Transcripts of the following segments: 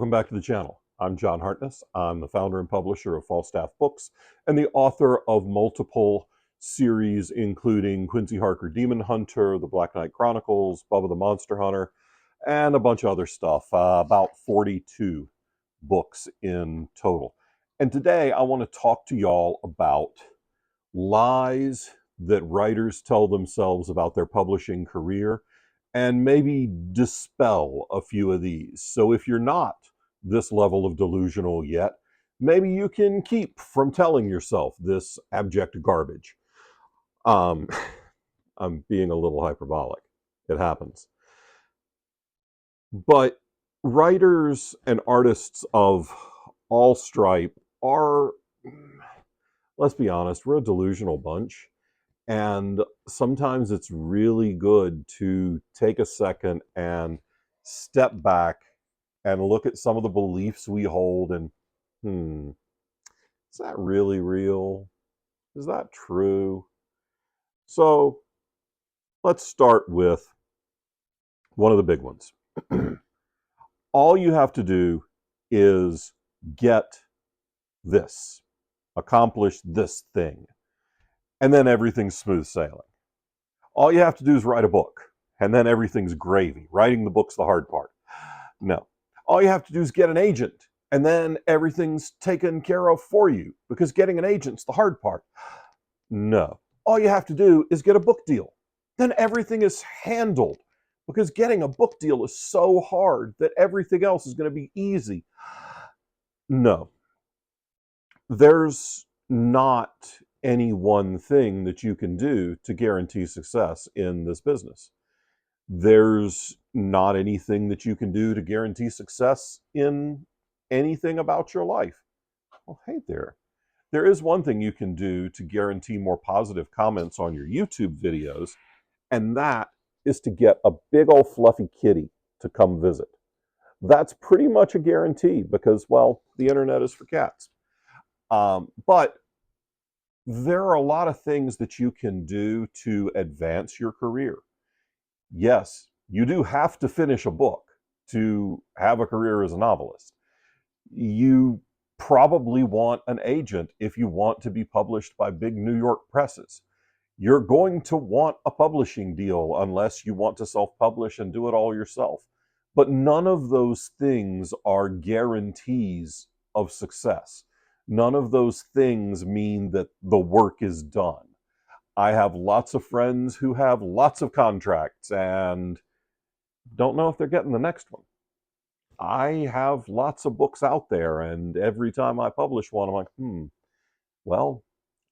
welcome back to the channel. I'm John Hartness. I'm the founder and publisher of Falstaff Books and the author of multiple series including Quincy Harker Demon Hunter, The Black Knight Chronicles, Bubba the Monster Hunter, and a bunch of other stuff, about 42 books in total. And today I want to talk to y'all about lies that writers tell themselves about their publishing career and maybe dispel a few of these. So if you're not this level of delusional yet, maybe you can keep from telling yourself this abject garbage. I'm being a little hyperbolic. It happens. But writers and artists of all stripe are, let's be honest, we're a delusional bunch. And sometimes it's really good to take a second and step back and look at some of the beliefs we hold and, is that really real? Is that true? So let's start with one of the big ones. All you have to do is get this, accomplish this thing, and then everything's smooth sailing. All you have to do is write a book, and then everything's gravy. Writing the book's the hard part. No. All you have to do is get an agent, and then everything's taken care of for you, because getting an agent's the hard part. No. All you have to do is get a book deal. Then everything is handled, because getting a book deal is so hard that everything else is going to be easy. No. There's not any one thing that you can do to guarantee success in this business. There's not anything that you can do to guarantee success in anything about your life. Oh, hey there. There is one thing you can do to guarantee more positive comments on your YouTube videos, and that is to get a big old fluffy kitty to come visit. That's pretty much a guarantee because, well, the internet is for cats. But there are a lot of things that you can do to advance your career. Yes, you do have to finish a book to have a career as a novelist. You probably want an agent if you want to be published by big New York presses. You're going to want a publishing deal unless you want to self-publish and do it all yourself. But none of those things are guarantees of success. None of those things mean that the work is done. I have lots of friends who have lots of contracts and don't know if they're getting the next one. I have lots of books out there, and every time I publish one, I'm like, well,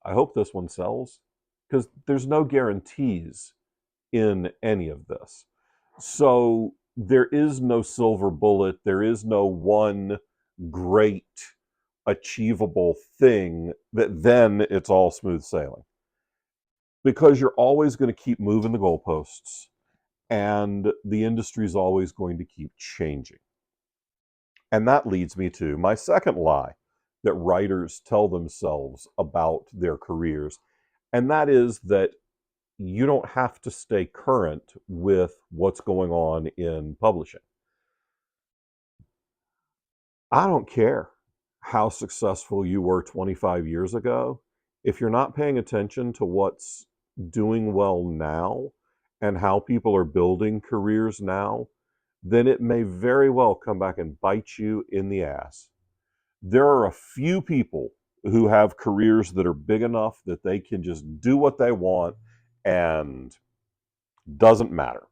I hope this one sells, because there's no guarantees in any of this. So there is no silver bullet. There is no one great achievable thing that then it's all smooth sailing, because you're always going to keep moving the goalposts and the industry is always going to keep changing. And that leads me to my second lie that writers tell themselves about their careers, and that is that you don't have to stay current with what's going on in publishing. I don't care how successful you were 25 years ago. If you're not paying attention to what's doing well now and how people are building careers now, then it may very well come back and bite you in the ass. There are a few people who have careers that are big enough that they can just do what they want and doesn't matter.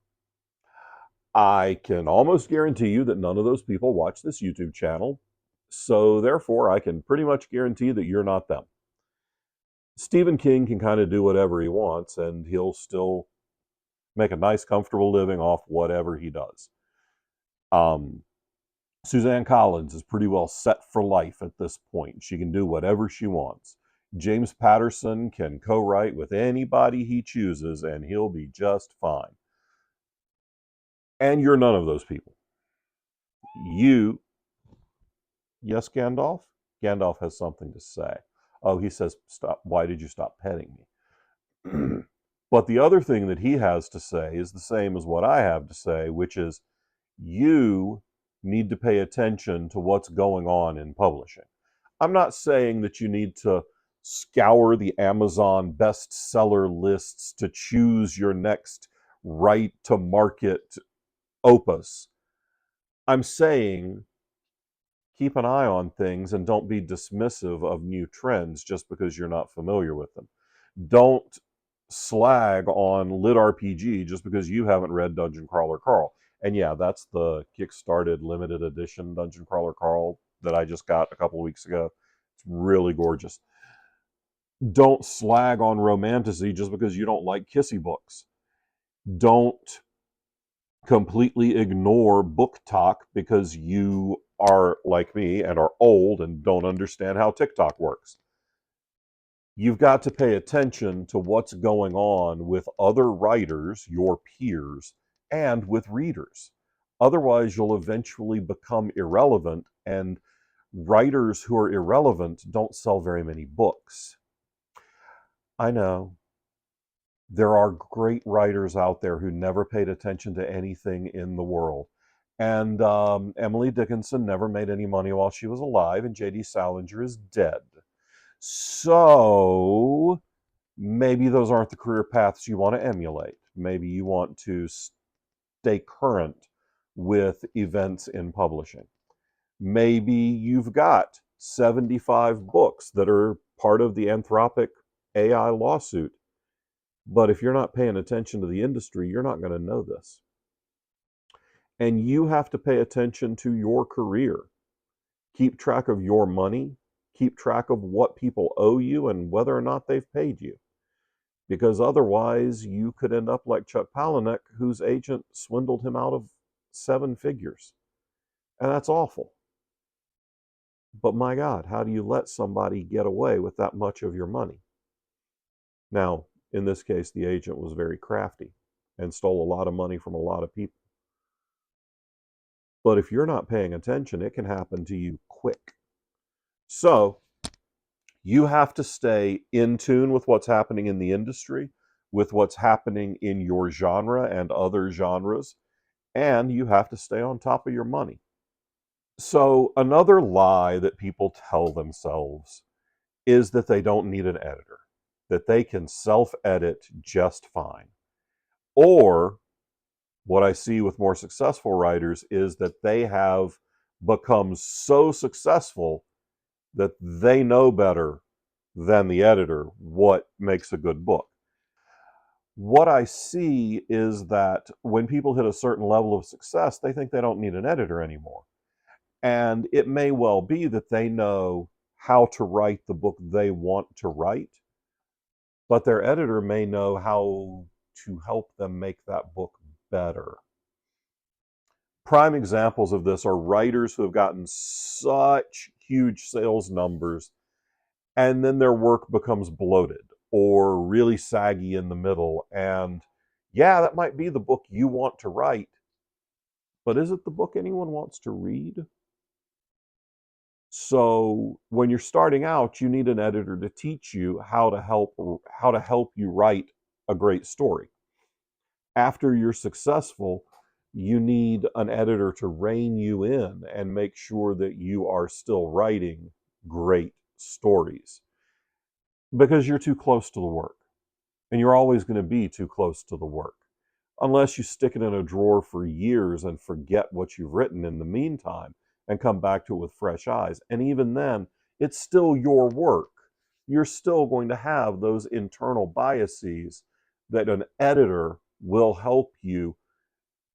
I can almost guarantee you that none of those people watch this YouTube channel, so therefore I can pretty much guarantee that you're not them. Stephen King can kind of do whatever he wants and he'll still make a nice, comfortable living off whatever he does. Suzanne Collins is pretty well set for life at this point. She can do whatever she wants. James Patterson can co-write with anybody he chooses and he'll be just fine. And you're none of those people. Yes, Gandalf? Gandalf has something to say. Oh, he says, "Stop. Why did you stop petting me?" But the other thing that he has to say is the same as what I have to say, which is you need to pay attention to what's going on in publishing. I'm not saying that you need to scour the Amazon bestseller lists to choose your next right to market opus. I'm saying keep an eye on things and don't be dismissive of new trends just because you're not familiar with them. Don't slag on Lit RPG just because you haven't read Dungeon Crawler Carl. And yeah, that's the Kickstarted limited edition Dungeon Crawler Carl that I just got a couple weeks ago. It's really gorgeous. Don't slag on romantasy just because you don't like kissy books. Don't completely ignore book talk because you are like me and are old and don't understand how TikTok works. You've got to pay attention to what's going on with other writers, your peers, and with readers. Otherwise, you'll eventually become irrelevant, and writers who are irrelevant don't sell very many books. I know there are great writers out there who never paid attention to anything in the world. And Emily Dickinson never made any money while she was alive, and J.D. Salinger is dead. So maybe those aren't the career paths you want to emulate. Maybe you want to stay current with events in publishing. Maybe you've got 75 books that are part of the Anthropic AI lawsuit. But if you're not paying attention to the industry, you're not going to know this. And you have to pay attention to your career. Keep track of your money. Keep track of what people owe you and whether or not they've paid you. Because otherwise, you could end up like Chuck Palahniuk, whose agent swindled him out of 7 figures. And that's awful. But my God, how do you let somebody get away with that much of your money? Now, in this case, the agent was very crafty and stole a lot of money from a lot of people. But if you're not paying attention, it can happen to you quick. So you have to stay in tune with what's happening in the industry, with what's happening in your genre and other genres, and you have to stay on top of your money. So another lie that people tell themselves is that they don't need an editor, that they can self-edit just fine. Or what I see with more successful writers is that they have become so successful that they know better than the editor what makes a good book. What I see is that when people hit a certain level of success, they think they don't need an editor anymore. And it may well be that they know how to write the book they want to write, but their editor may know how to help them make that book better. Prime examples of this are writers who have gotten such huge sales numbers and then their work becomes bloated or really saggy in the middle. And yeah, that might be the book you want to write, but is it the book anyone wants to read? So when you're starting out, you need an editor to teach you how to help you write a great story. After you're successful, you need an editor to rein you in and make sure that you are still writing great stories because you're too close to the work. And you're always going to be too close to the work unless you stick it in a drawer for years and forget what you've written in the meantime and come back to it with fresh eyes. And even then, it's still your work. You're still going to have those internal biases that an editor will help you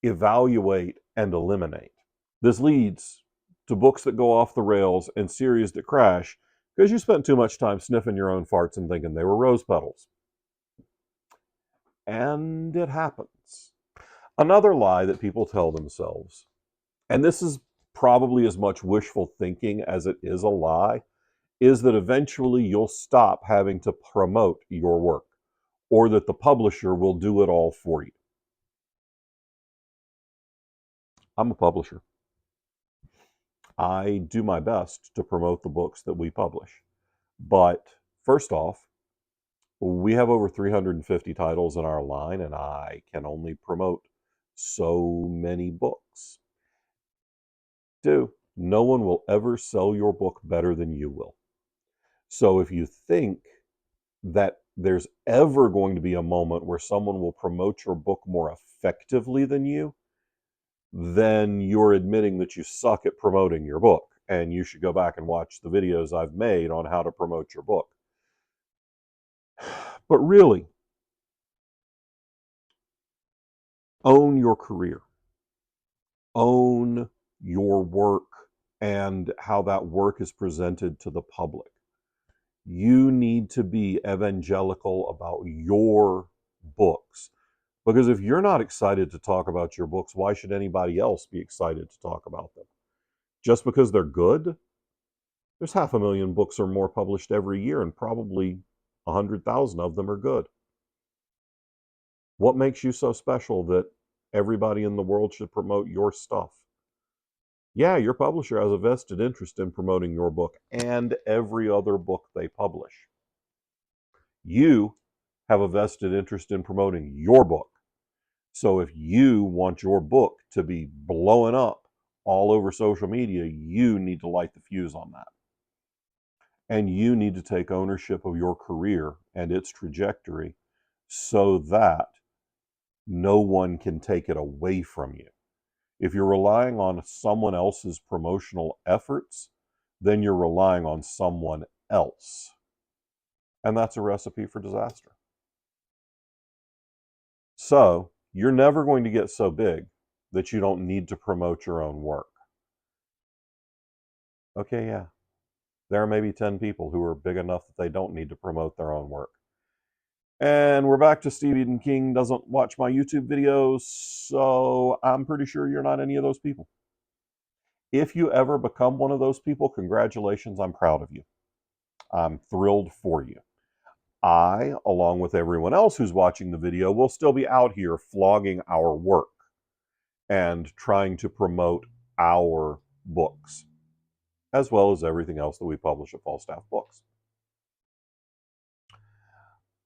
evaluate and eliminate. This leads to books that go off the rails and series that crash because you spent too much time sniffing your own farts and thinking they were rose petals. And it happens. Another lie that people tell themselves, and this is probably as much wishful thinking as it is a lie, is that eventually you'll stop having to promote your work or that the publisher will do it all for you. I'm a publisher. I do my best to promote the books that we publish. But first off, we have over 350 titles in our line, and I can only promote so many books. 2, no one will ever sell your book better than you will. So if you think that there's ever going to be a moment where someone will promote your book more effectively than you, then you're admitting that you suck at promoting your book. And you should go back and watch the videos I've made on how to promote your book. But really, own your career. Own your work and how that work is presented to the public. You need to be evangelical about your books. Because if you're not excited to talk about your books, why should anybody else be excited to talk about them? Just because they're good? There's 500,000 books or more published every year, and probably 100,000 of them are good. What makes you so special that everybody in the world should promote your stuff? Yeah, your publisher has a vested interest in promoting your book and every other book they publish. You have a vested interest in promoting your book. So if you want your book to be blowing up all over social media, you need to light the fuse on that. And you need to take ownership of your career and its trajectory so that no one can take it away from you. If you're relying on someone else's promotional efforts, then you're relying on someone else. And that's a recipe for disaster. So you're never going to get so big that you don't need to promote your own work. Okay, yeah. There are maybe 10 people who are big enough that they don't need to promote their own work. And we're back to Stephen King doesn't watch my YouTube videos, so I'm pretty sure you're not any of those people. If you ever become one of those people, congratulations, I'm proud of you. I'm thrilled for you. I, along with everyone else who's watching the video, will still be out here flogging our work and trying to promote our books, as well as everything else that we publish at Falstaff Books.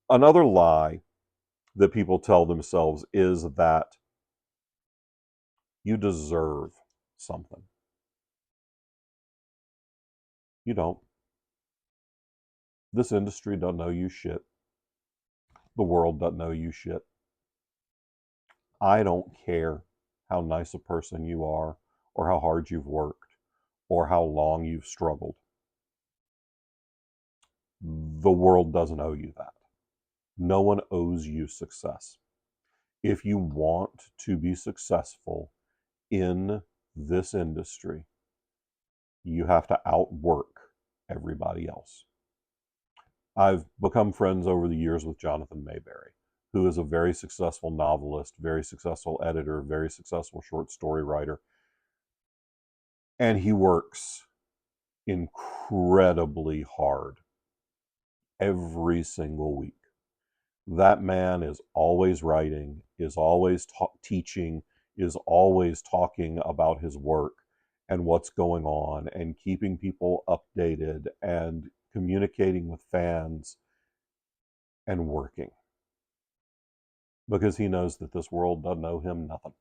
Another lie that people tell themselves is that you deserve something. You don't. This industry don't know you shit. The world doesn't know you shit. I don't care how nice a person you are, or how hard you've worked, or how long you've struggled. The world doesn't owe you that. No one owes you success. If you want to be successful in this industry, you have to outwork everybody else. I've become friends over the years with Jonathan Mayberry, who is a very successful novelist, very successful editor, very successful short story writer. And he works incredibly hard every single week. That man is always writing, is always teaching, is always talking about his work and what's going on and keeping people updated and communicating with fans and working. Because he knows that this world doesn't owe him nothing.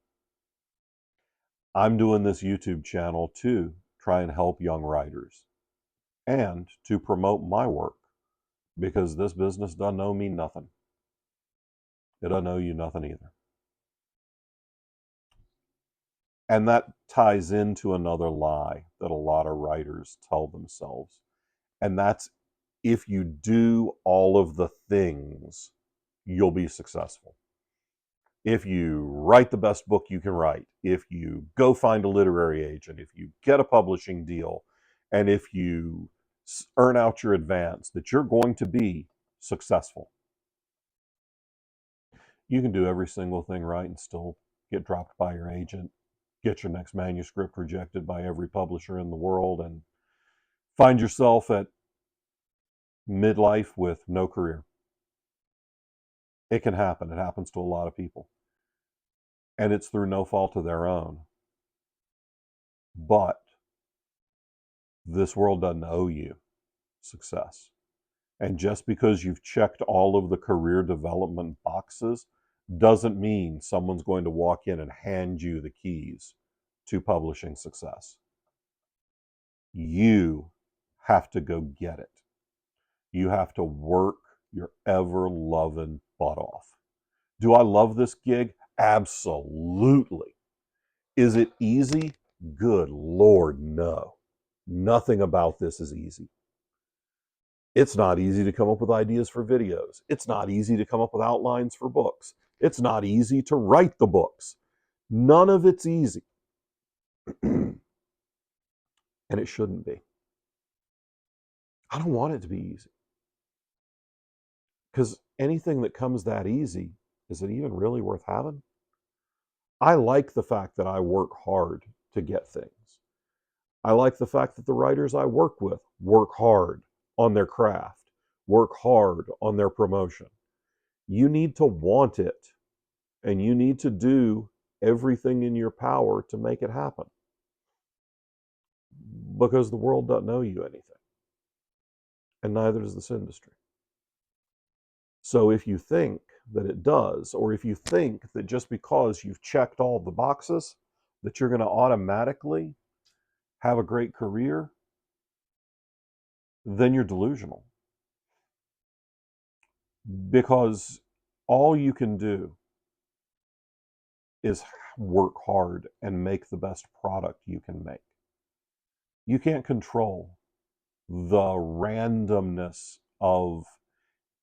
I'm doing this YouTube channel to try and help young writers and to promote my work, because this business doesn't owe me nothing. It doesn't owe you nothing either. And that ties into another lie that a lot of writers tell themselves. And that's, if you do all of the things, you'll be successful. If you write the best book you can write, if you go find a literary agent, if you get a publishing deal, and if you earn out your advance, that you're going to be successful. You can do every single thing right and still get dropped by your agent, get your next manuscript rejected by every publisher in the world, and find yourself at midlife with no career. It can happen. It happens to a lot of people. And it's through no fault of their own. But this world doesn't owe you success. And just because you've checked all of the career development boxes doesn't mean someone's going to walk in and hand you the keys to publishing success. You have to go get it. You have to work your ever-loving butt off. Do I love this gig? Absolutely. Is it easy? Good Lord, no. Nothing about this is easy. It's not easy to come up with ideas for videos. It's not easy to come up with outlines for books. It's not easy to write the books. None of it's easy. And it shouldn't be. I don't want it to be easy. Because anything that comes that easy, is it even really worth having? I like the fact that I work hard to get things. I like the fact that the writers I work with work hard on their craft, work hard on their promotion. You need to want it, and you need to do everything in your power to make it happen. Because the world doesn't owe you anything, and neither does this industry. So if you think that it does, or if you think that just because you've checked all the boxes, that you're going to automatically have a great career, then you're delusional. Because all you can do is work hard and make the best product you can make. You can't control the randomness of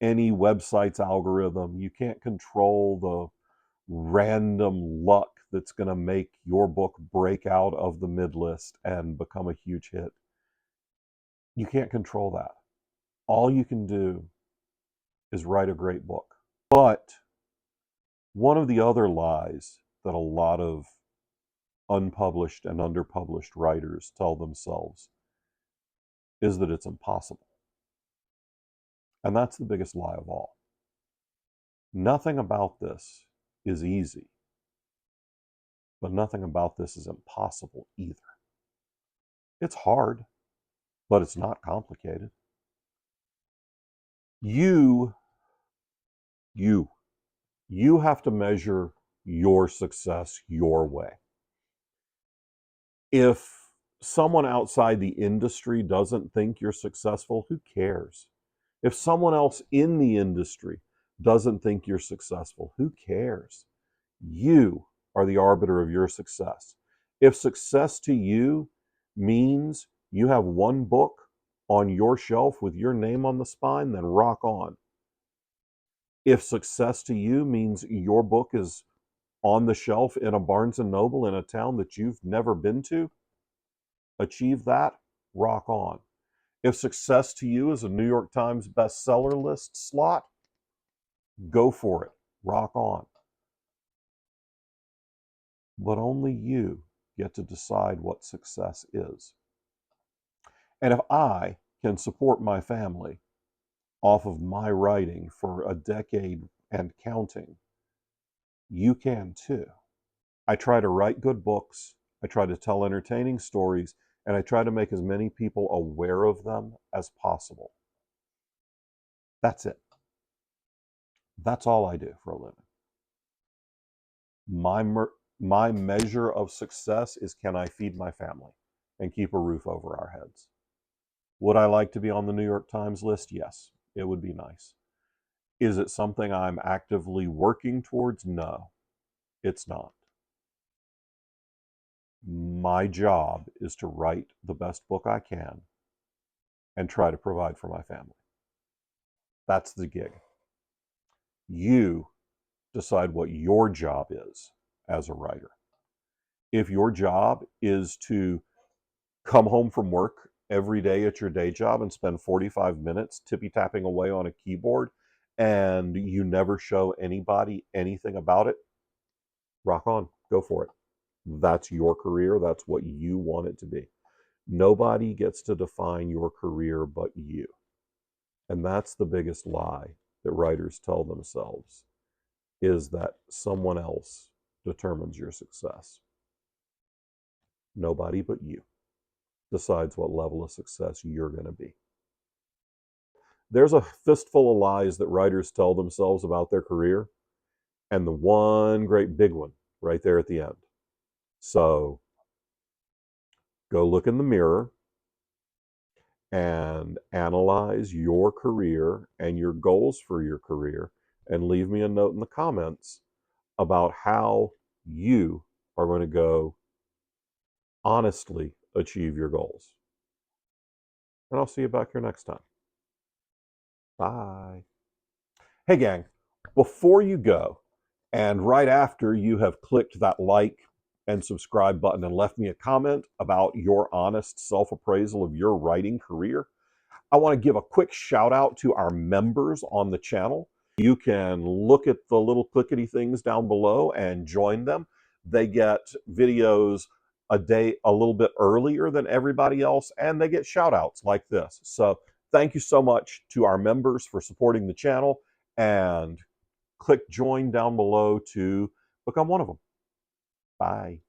any website's algorithm. You can't control the random luck that's going to make your book break out of the mid list and become a huge hit. You can't control that. All you can do is write a great book. But one of the other lies that a lot of unpublished and underpublished writers tell themselves is that it's impossible. And that's the biggest lie of all. Nothing about this is easy, but nothing about this is impossible either. It's hard, but it's not complicated. You have to measure your success your way. If someone outside the industry doesn't think you're successful, who cares? If someone else in the industry doesn't think you're successful, who cares? You are the arbiter of your success. If success to you means you have one book on your shelf with your name on the spine, then rock on. If success to you means your book is on the shelf in a Barnes and Noble in a town that you've never been to, achieve that, rock on. If success to you is a New York Times bestseller list slot, go for it, rock on. But only you get to decide what success is. And if I can support my family off of my writing for a decade and counting, you can too. I try to write good books, I try to tell entertaining stories, and I try to make as many people aware of them as possible. That's it. That's all I do for a living. My measure of success is, can I feed my family and keep a roof over our heads? Would I like to be on the New York Times list? Yes, it would be nice. Is it something I'm actively working towards? No, it's not. My job is to write the best book I can and try to provide for my family. That's the gig. You decide what your job is as a writer. If your job is to come home from work every day at your day job and spend 45 minutes tippy-tapping away on a keyboard and you never show anybody anything about it, rock on, go for it. That's your career. That's what you want it to be. Nobody gets to define your career but you. And that's the biggest lie that writers tell themselves, is that someone else determines your success. Nobody but you decides what level of success you're going to be. There's a fistful of lies that writers tell themselves about their career, and the one great big one right there at the end. So go look in the mirror and analyze your career and your goals for your career, and leave me a note in the comments about how you are going to go honestly achieve your goals. And I'll see you back here next time. Bye. Hey, gang, before you go, and right after you have clicked that like and subscribe button and left me a comment about your honest self appraisal of your writing career, I want to give a quick shout out to our members on the channel. You can look at the little clickety things down below and join them. They get videos a day a little bit earlier than everybody else, and they get shout outs like this. So thank you so much to our members for supporting the channel, and click join down below to become one of them. Bye.